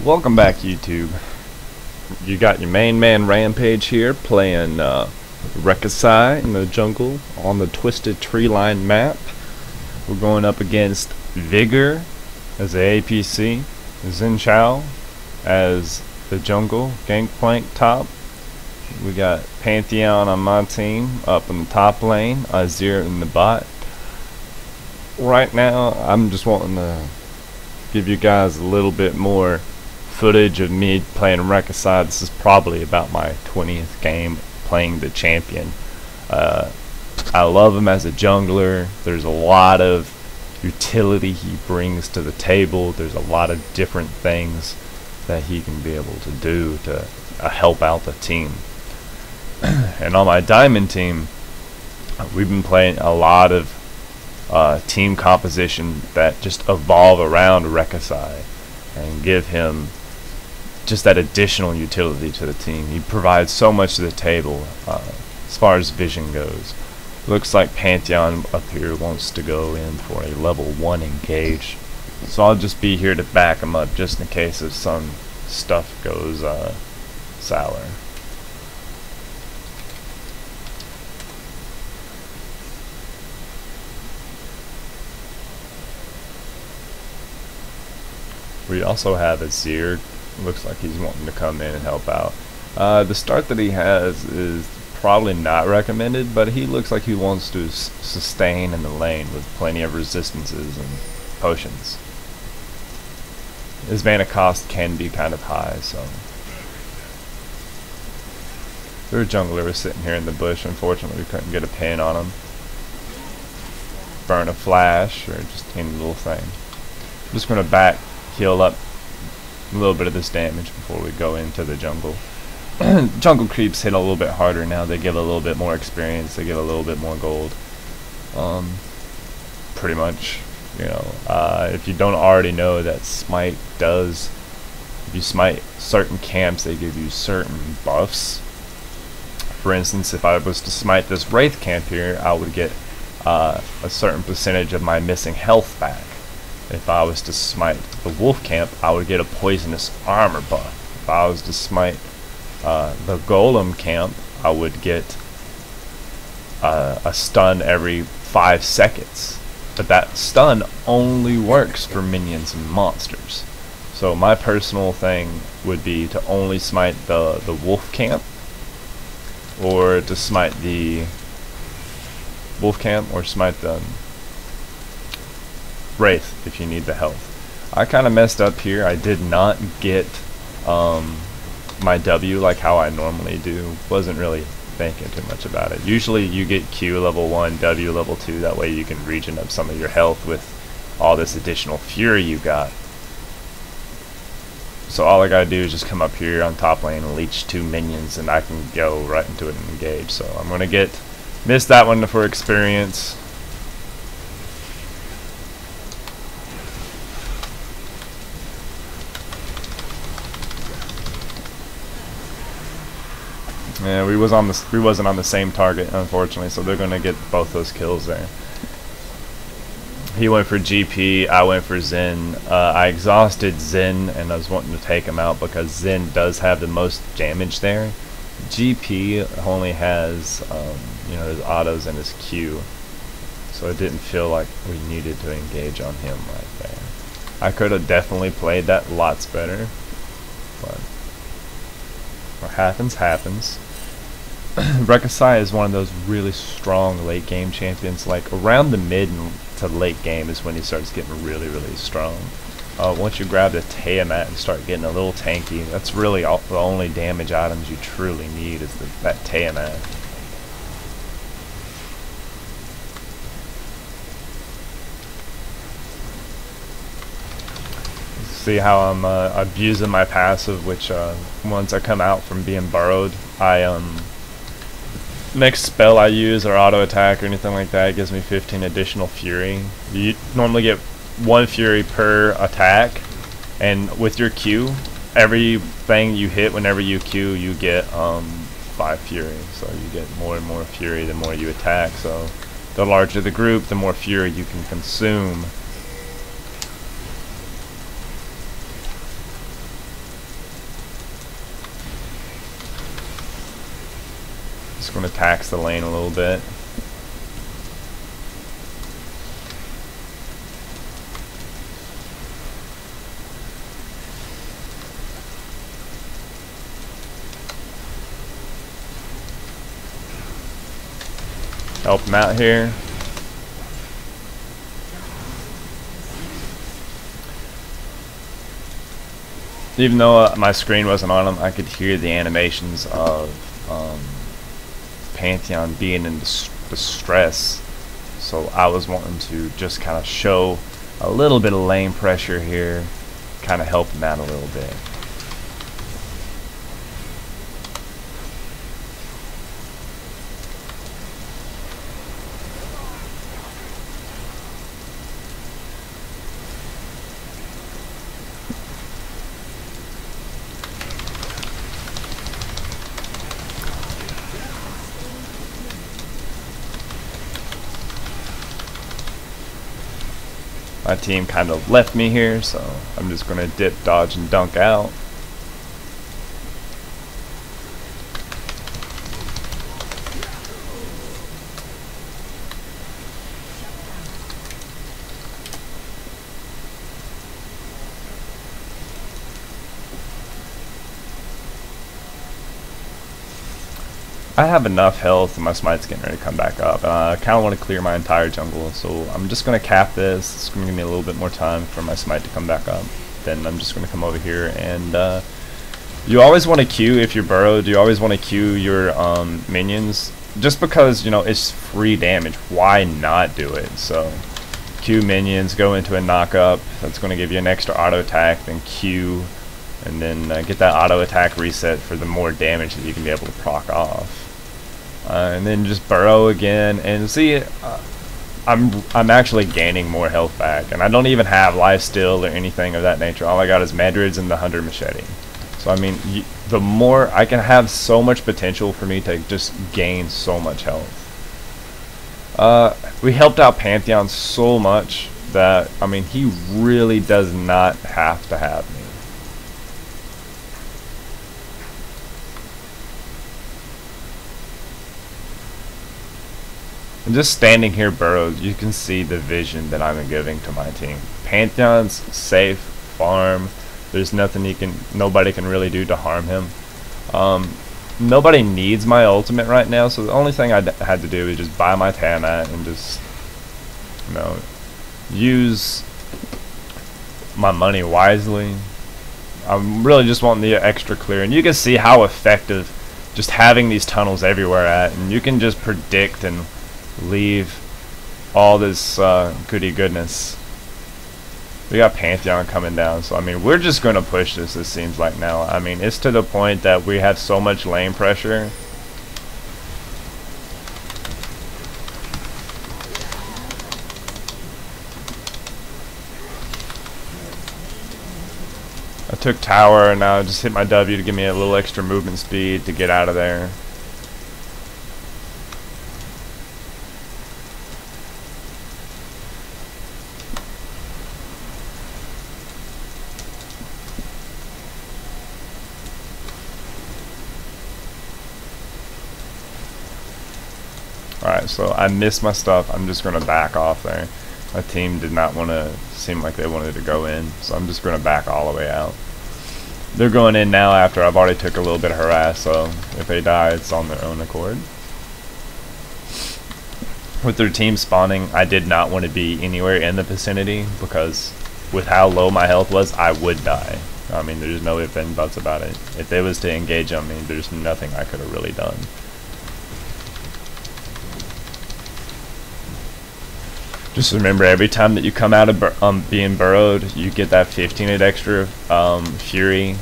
Welcome back, YouTube. You got your main man Rampage here playing Rek Sai in the jungle on the twisted tree line map. We're going up against Vigor as the APC, Xin Chao as the jungle gangplank top. We got Pantheon on my team up in the top lane, Azir in the bot. Right now, I'm just wanting to give you guys a little bit more footage of me playing Rek Sai. This is probably about my 20th game playing the champion. I love him as a jungler. There's a lot of utility he brings to the table. There's a lot of different things that he can be able to do to help out the team. And on my diamond team, we've been playing a lot of team composition that just evolve around Rek Sai and give him just that additional utility to the team. He provides so much to the table as far as vision goes. Looks like Pantheon up here wants to go in for a level 1 engage, so I'll just be here to back him up just in case if some stuff goes sour. We also have Azir. Looks like he's wanting to come in and help out. The start that he has is probably not recommended, but he looks like he wants to sustain in the lane with plenty of resistances and potions. His mana cost can be kind of high, so their jungler was sitting here in the bush. Unfortunately, we couldn't get a pin on him. Burn a flash or just any little thing. I'm just going to heal up a little bit of this damage before we go into the jungle. Jungle creeps hit a little bit harder now. They give a little bit more experience. They give a little bit more gold. Pretty much, you know, if you don't already know that smite does, if you smite certain camps, they give you certain buffs. For instance, if I was to smite this Wraith camp here, I would get a certain percentage of my missing health back. If I was to smite the wolf camp, I would get a poisonous armor buff. If I was to smite the golem camp, I would get a stun every 5 seconds. But that stun only works for minions and monsters. So my personal thing would be to only smite the wolf camp, or to smite the wolf camp, or smite the Wraith if you need the health. I kind of messed up here. I did not get my W like how I normally do. Wasn't really thinking too much about it. Usually you get Q level 1, W level 2, that way you can regen up some of your health with all this additional fury you got. So all I gotta do is just come up here on top lane and leech 2 minions and I can go right into it and engage. So I'm gonna miss that one for experience. Yeah, we wasn't on the same target, unfortunately, so they're gonna get both those kills there. He went for GP, I went for Xin. I exhausted Xin and I was wanting to take him out because Xin does have the most damage there. GP only has you know, his autos and his Q, so it didn't feel like we needed to engage on him right there. I could have definitely played that lots better, but what happens happens. Rek Sai is one of those really strong late game champions. Like around the mid to late game is when he starts getting really strong. Once you grab the Tiamat and start getting a little tanky, that's really the only damage items you truly need is that Tiamat. See how I'm abusing my passive, which once I come out from being burrowed, next spell I use or auto attack or anything like that gives me 15 additional fury. You normally get 1 fury per attack, and with your Q, everything you hit whenever you Q, you get 5 fury. So you get more and more fury the more you attack. So the larger the group, the more fury you can consume. Just going to tax the lane a little bit. Help him out here. Even though my screen wasn't on him, I could hear the animations of Pantheon being in distress. So I was wanting to just kind of show a little bit of lane pressure here, kind of help him out a little bit. My team kind of left me here, so I'm just going to dip, dodge, and dunk out. I have enough health and my smite's getting ready to come back up. I kind of want to clear my entire jungle, so I'm just going to cap this. It's going to give me a little bit more time for my smite to come back up. Then I'm just going to come over here and you always want to queue if you're burrowed. You always want to queue your minions just because, you know, it's free damage. Why not do it? So queue minions, go into a knock up. That's going to give you an extra auto attack, then queue, and then get that auto attack reset for the more damage that you can be able to proc off. And then just burrow again, and see, I'm actually gaining more health back, and I don't even have life steal or anything of that nature. All I got is Madrids and the Hunter Machete. So I mean, the more I can have so much potential for me to just gain so much health. We helped out Pantheon so much that, I mean, he really does not have to have me. And just standing here burrowed, you can see the vision that I'm giving to my team. Pantheon's safe, farm. There's nothing nobody can really do to harm him. Nobody needs my ultimate right now, so the only thing I had to do is just buy my Tiamat and just, you know, use my money wisely. I'm really just wanting the extra clear, and you can see how effective just having these tunnels everywhere at, and you can just predict and leave all this goody goodness. We got Pantheon coming down, so I mean, we're just going to push this, it seems like now. I mean, it's to the point that we have so much lane pressure. I took tower, and now I just hit my W to give me a little extra movement speed to get out of there. Alright, so I missed my stuff. I'm just going to back off there. My team did not want to seem like they wanted to go in, so I'm just going to back all the way out. They're going in now after I've already took a little bit of harass, so if they die, it's on their own accord. With their team spawning, I did not want to be anywhere in the vicinity, because with how low my health was, I would die. I mean, there's no ifs and buts about it. If they was to engage on me, there's nothing I could have really done. Just remember, every time that you come out of being burrowed, you get that 15 extra fury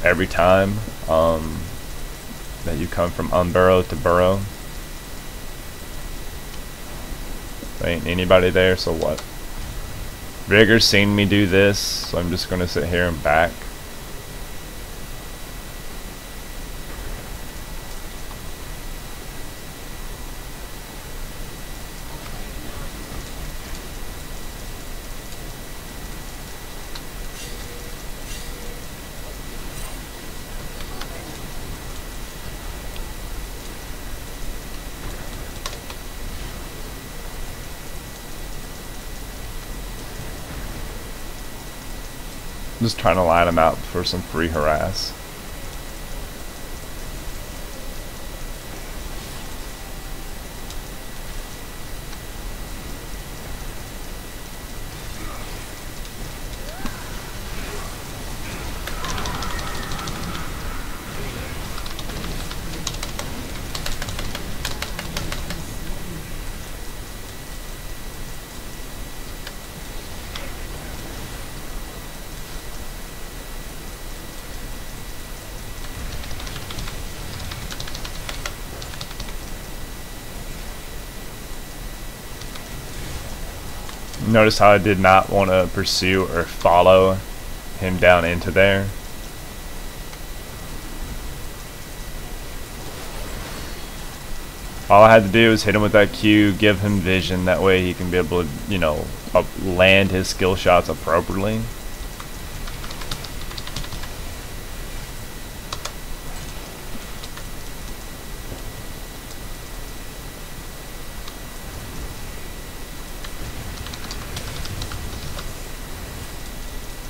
every time that you come from unburrowed to burrow. There ain't anybody there, so what? Rigger's seen me do this, so I'm just gonna sit here and back. Just trying to line them out for some free harass. Notice how I did not want to pursue or follow him down into there. All I had to do was hit him with that Q, give him vision, that way he can be able to, you know, land his skill shots appropriately.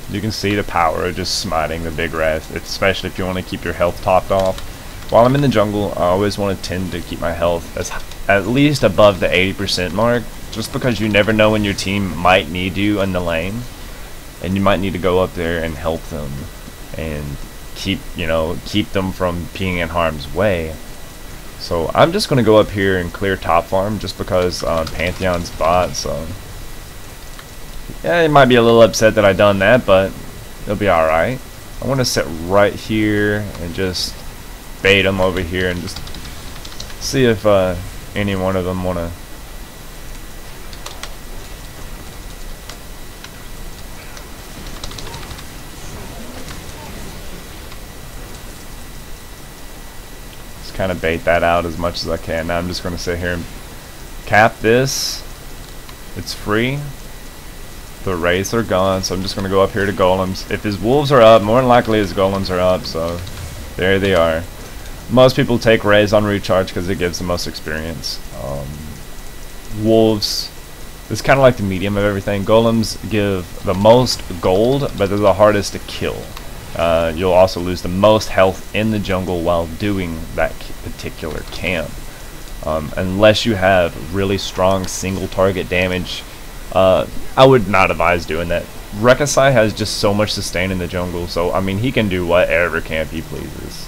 You can see the power of just smiting the big rat, especially if you want to keep your health topped off. While I'm in the jungle, I always want to tend to keep my health at least above the 80% mark, just because you never know when your team might need you in the lane, and you might need to go up there and help them and keep them from being in harm's way. So I'm just going to go up here and clear top farm just because Pantheon's bot, so yeah, he might be a little upset that I done that, but it'll be alright. I want to sit right here and just bait him over here and just see if any one of them want to. Just kind of bait that out as much as I can. Now I'm just going to sit here and cap this. It's free. The wraiths are gone, so I'm just going to go up here to golems. If his wolves are up, more than likely his golems are up, so there they are. Most people take wraiths on recharge because it gives the most experience. Wolves is kind of like the medium of everything. Golems give the most gold, but they're the hardest to kill. You'll also lose the most health in the jungle while doing that particular camp. Unless you have really strong single target damage, I would not advise doing that. Rek Sai has just so much sustain in the jungle, so I mean he can do whatever camp he pleases.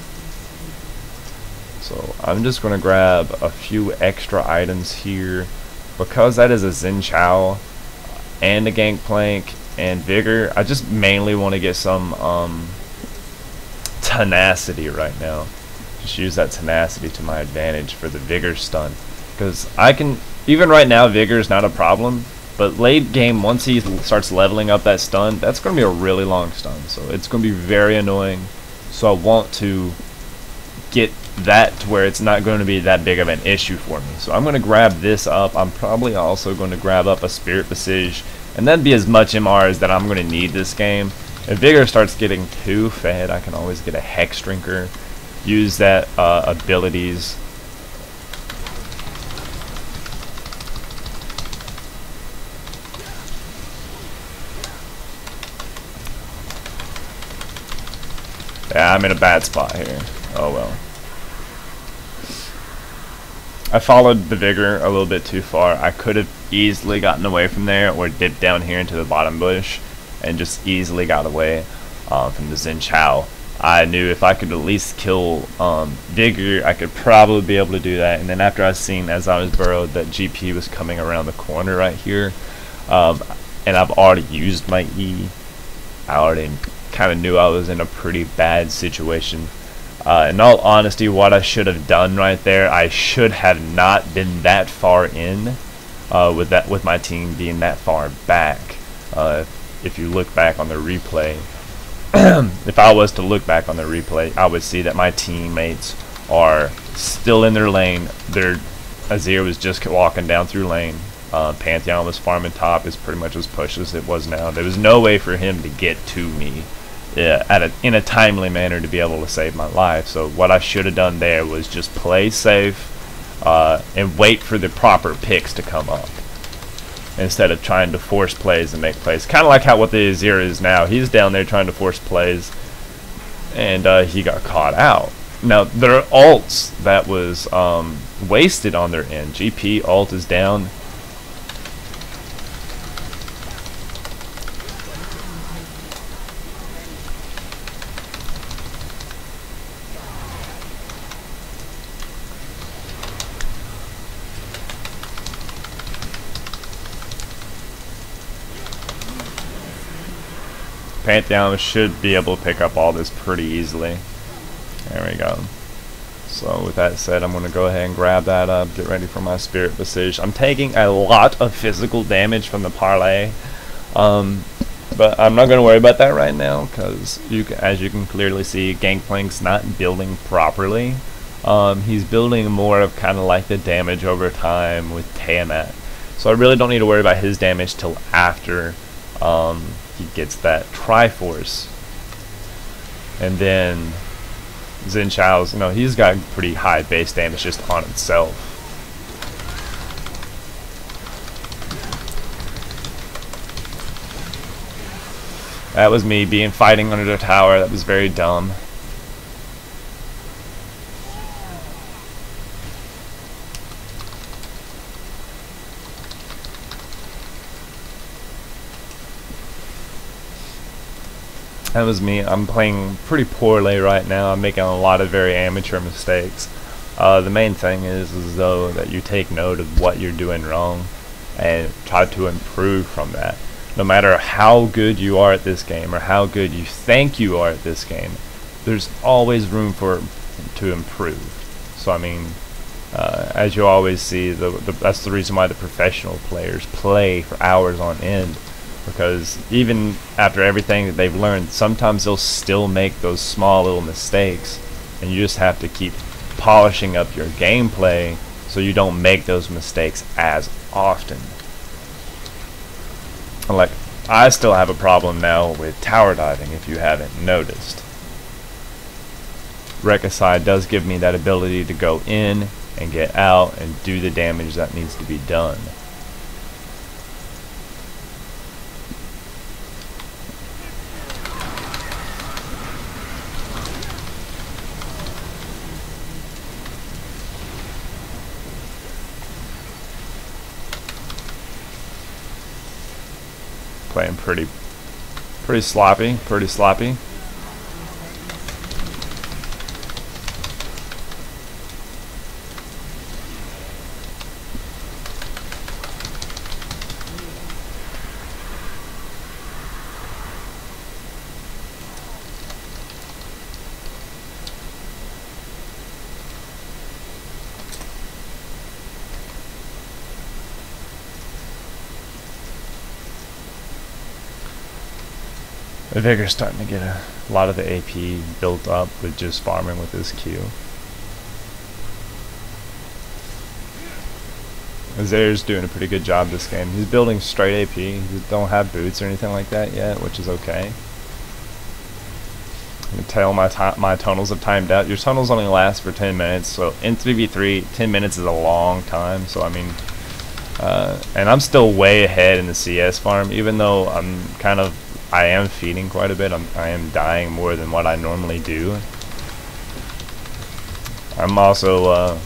So I'm just going to grab a few extra items here. Because that is a Xin Chao and a Gangplank and Vigor, I just mainly want to get some tenacity right now. Just use that tenacity to my advantage for the Vigor stun. Because I can, even right now Vigor is not a problem, but late game, once he starts leveling up that stun, that's going to be a really long stun. So it's going to be very annoying. So I want to get that to where it's not going to be that big of an issue for me. So I'm going to grab this up. I'm probably also going to grab up a Spirit Visage, and that'd be as much MR as that I'm going to need this game. If Vigor starts getting too fed, I can always get a Hex Drinker, use that abilities. Yeah, I'm in a bad spot here. Oh well. I followed the Vigor a little bit too far. I could have easily gotten away from there or dipped down here into the bottom bush and just easily got away from the Xin Chao. I knew if I could at least kill Vigor, I could probably be able to do that. And then after I seen, as I was burrowed, that GP was coming around the corner right here, and I've already used my E, I already kind of knew I was in a pretty bad situation. In all honesty, what I should have done right there, I should have not been that far in with my team being that far back. If you look back on the replay, if I was to look back on the replay, I would see that my teammates are still in their lane. Azir was just walking down through lane. Pantheon was farming top, is pretty much as pushed as it was now. There was no way for him to get to me in a timely manner to be able to save my life. So what I should have done there was just play safe and wait for the proper picks to come up. instead of trying to force plays and make plays. Kind of like how what the Azir is now. He's down there trying to force plays, and he got caught out. Now, there are ults that was wasted on their end. GP ult is down. Pantheon should be able to pick up all this pretty easily. There we go. So with that said, I'm going to go ahead and grab that up, get ready for my Spirit Visage. I'm taking a lot of physical damage from the parlay, but I'm not going to worry about that right now, because as you can clearly see, Gangplank's not building properly. He's building more of kind of like the damage over time with Tiamat. So I really don't need to worry about his damage till after he gets that Triforce. And then Xin Chao's, you know, he's got pretty high base damage just on itself. That was me fighting under the tower. That was very dumb. That was me. I'm playing pretty poorly right now. I'm making a lot of very amateur mistakes. The main thing is though that you take note of what you're doing wrong and try to improve from that. No matter how good you are at this game or how good you think you are at this game, there's always room to improve. So I mean, as you always see, that's the reason why the professional players play for hours on end. Because even after everything that they've learned, sometimes they'll still make those small little mistakes, and you just have to keep polishing up your gameplay so you don't make those mistakes as often. Like, I still have a problem now with tower diving, if you haven't noticed. Rek Sai does give me that ability to go in and get out and do the damage that needs to be done. Playing pretty sloppy. The Vigor's starting to get a lot of the AP built up with just farming with his Q. Azir's doing a pretty good job this game. He's building straight AP. He don't have boots or anything like that yet, which is okay. You can tell my tunnels have timed out. Your tunnels only last for 10 minutes, so in 3v3, 10 minutes is a long time. So I mean, and I'm still way ahead in the CS farm, even though I am feeding quite a bit. I am dying more than what I normally do. I'm also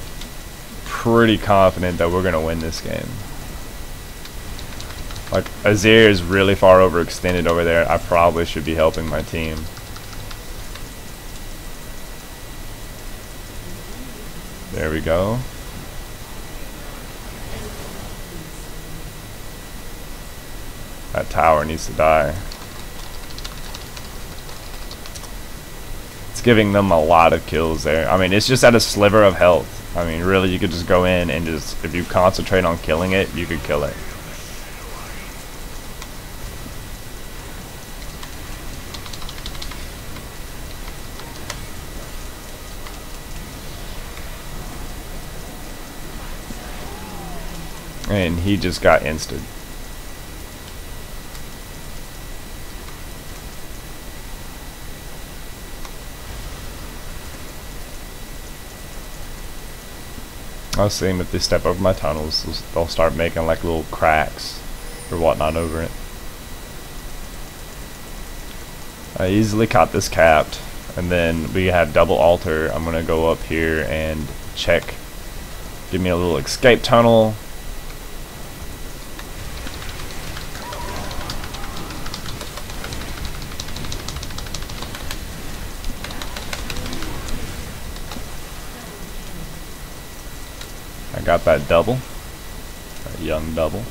pretty confident that we're gonna win this game. Like, Azir is really far overextended over there. I probably should be helping my team. There we go. That tower needs to die. It's giving them a lot of kills there. I mean, it's just at a sliver of health. I mean, really, you could just go in and just, if you concentrate on killing it, you could kill it. And he just got insted. I was seeing if they step over my tunnels, they'll start making like little cracks. or whatnot over it. I easily caught this capped, and then we have double altar. I'm gonna go up here and check. Give me a little escape tunnel. I got that double, that young double.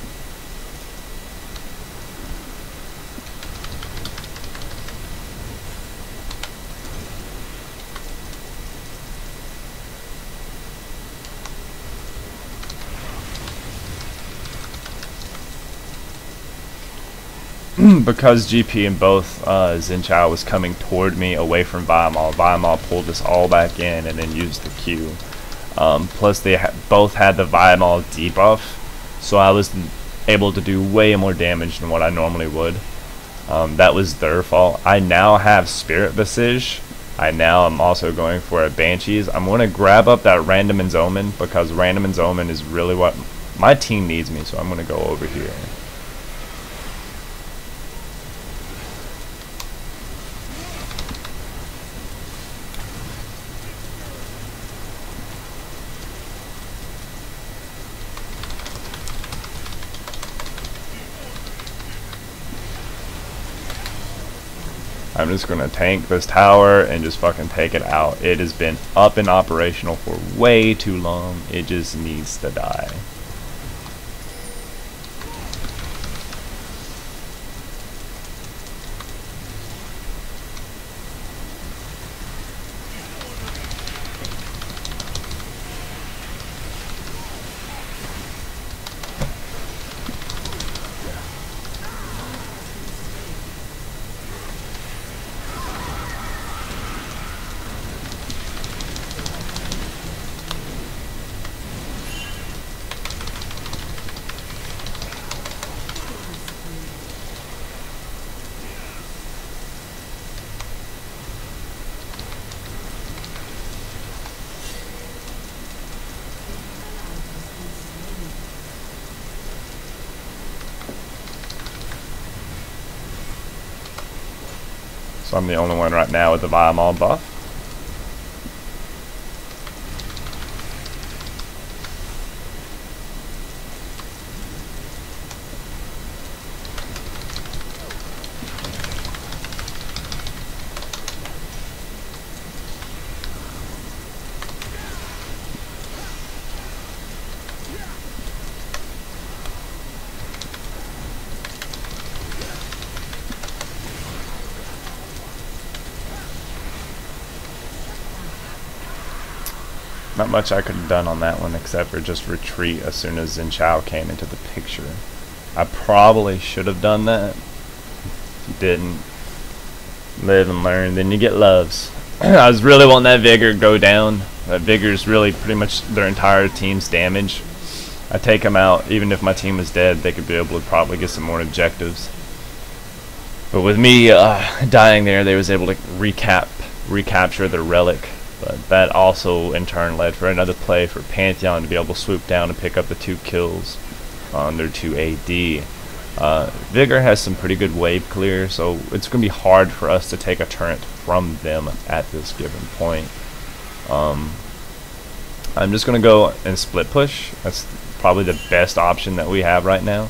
Because GP and both Xin Chao was coming toward me away from Viamal, Viamal pulled us all back in and then used the Q. Plus they both had the Viamal debuff, so I was able to do way more damage than what I normally would. That was their fault. I now have Spirit Visage. I now am also going for a Banshees. I'm going to grab up that Random and Omen because Random and Omen is really what my team needs me, so I'm going to go over here. I'm just gonna tank this tower and just fucking take it out. It has been up and operational for way too long. It just needs to die. So I'm the only one right now with the Viamal buff. Not much I could have done on that one except for just retreat as soon as Xin Chao came into the picture. I probably should have done that. Didn't. Live and learn, then you get loves. I was really wanting that Vigor go down. That Vigor is really pretty much their entire team's damage. I take them out, even if my team is dead, they could be able to probably get some more objectives. But with me dying there, they was able to recapture the relic. But that also in turn led for another play for Pantheon to be able to swoop down and pick up the 2 kills on their 2 AD. Vigor has some pretty good wave clear, so it's going to be hard for us to take a turret from them at this given point. I'm just going to go and split push. That's probably the best option that we have right now.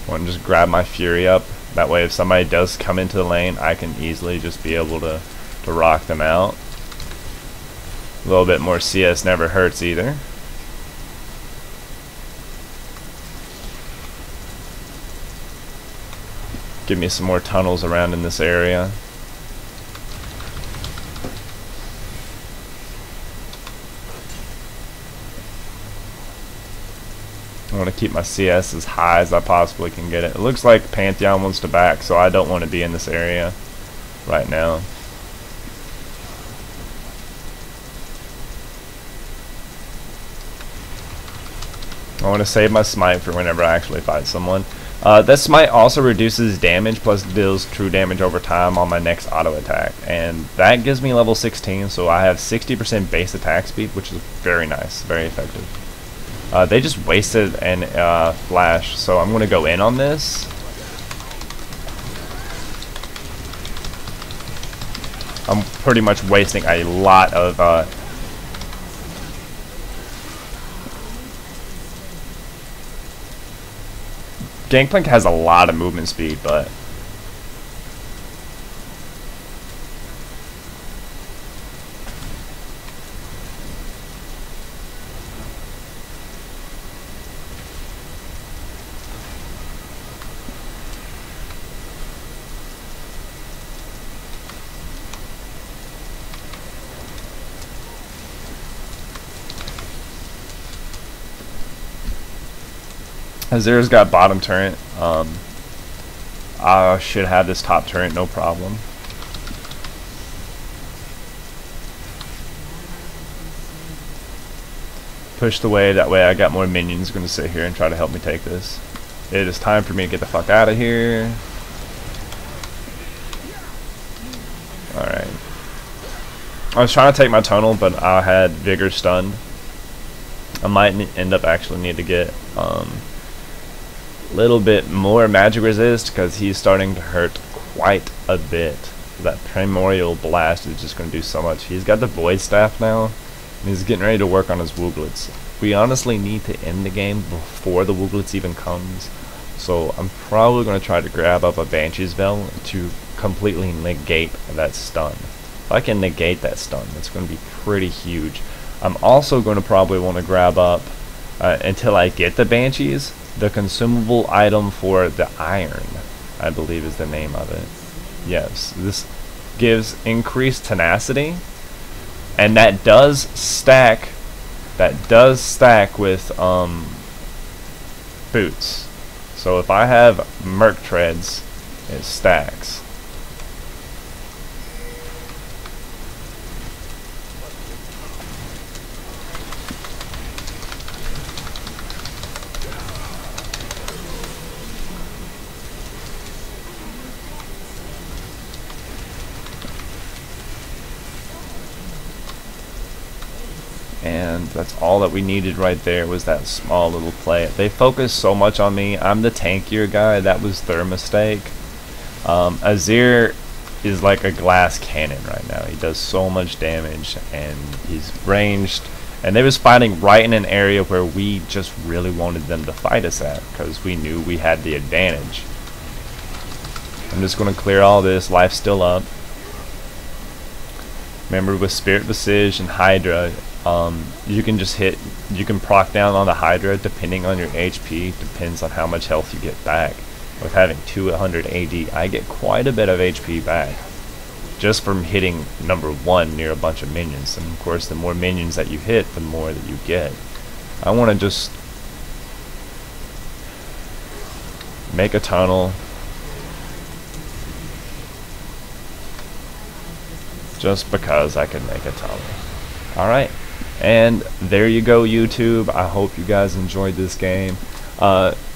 I want to just grab my Fury up. That way if somebody does come into the lane, I can easily just be able to rock them out. A little bit more CS never hurts either. Give me some more tunnels around in this area. I want to keep my CS as high as I possibly can get it. It looks like Pantheon wants to back, so I don't want to be in this area right now. I want to save my smite for whenever I actually fight someone. That smite also reduces damage plus deals true damage over time on my next auto attack, and that gives me level 16, so I have 60% base attack speed, which is very nice, very effective. They just wasted an flash, so I'm gonna go in on this. I'm pretty much wasting a lot of Gangplank has a lot of movement speed, but Azir's got bottom turret. I should have this top turret, no problem. Push the wave, that way I got more minions going to sit here and try to help me take this. It is time for me to get the fuck out of here. Alright. I was trying to take my tunnel, but I had Vigor stunned. I might end up actually need to get little bit more magic resist because he's starting to hurt quite a bit. That primordial blast is just going to do so much. He's got the void staff now, and he's getting ready to work on his Wooglets. We honestly need to end the game before the Wooglets even comes, so I'm probably going to try to grab up a Banshee's Veil to completely negate that stun. If I can negate that stun, that's going to be pretty huge. I'm also going to probably want to grab up, until I get the Banshees, the consumable item for the iron, I believe is the name of it. Yes, this gives increased tenacity, and that does stack with boots. So if I have Merc Treads, it stacks. And that's all that we needed right there, was that small little play. They focus so much on me. I'm the tankier guy. That was their mistake. Azir is like a glass cannon right now. He does so much damage, and he's ranged. And they was fighting right in an area where we just really wanted them to fight us at, because we knew we had the advantage. I'm just going to clear all this. Life's still up. Remember, with Spirit Visage and Hydra, you can proc down on the Hydra depending on your HP, depends on how much health you get back. With having 200 AD, I get quite a bit of HP back just from hitting number 1 near a bunch of minions. And of course, the more minions that you hit, the more that you get. I want to just make a tunnel, just because I can make a tunnel. Alright, and there you go, YouTube. I hope you guys enjoyed this game.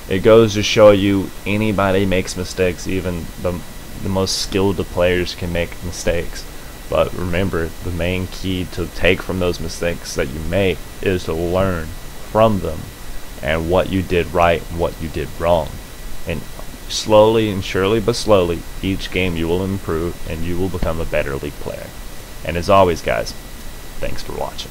It goes to show you, anybody makes mistakes. Even the most skilled players can make mistakes. But remember, the main key to take from those mistakes that you make is to learn from them, and what you did right and what you did wrong. And slowly and surely, but slowly, each game you will improve and you will become a better League player. And as always, guys, thanks for watching.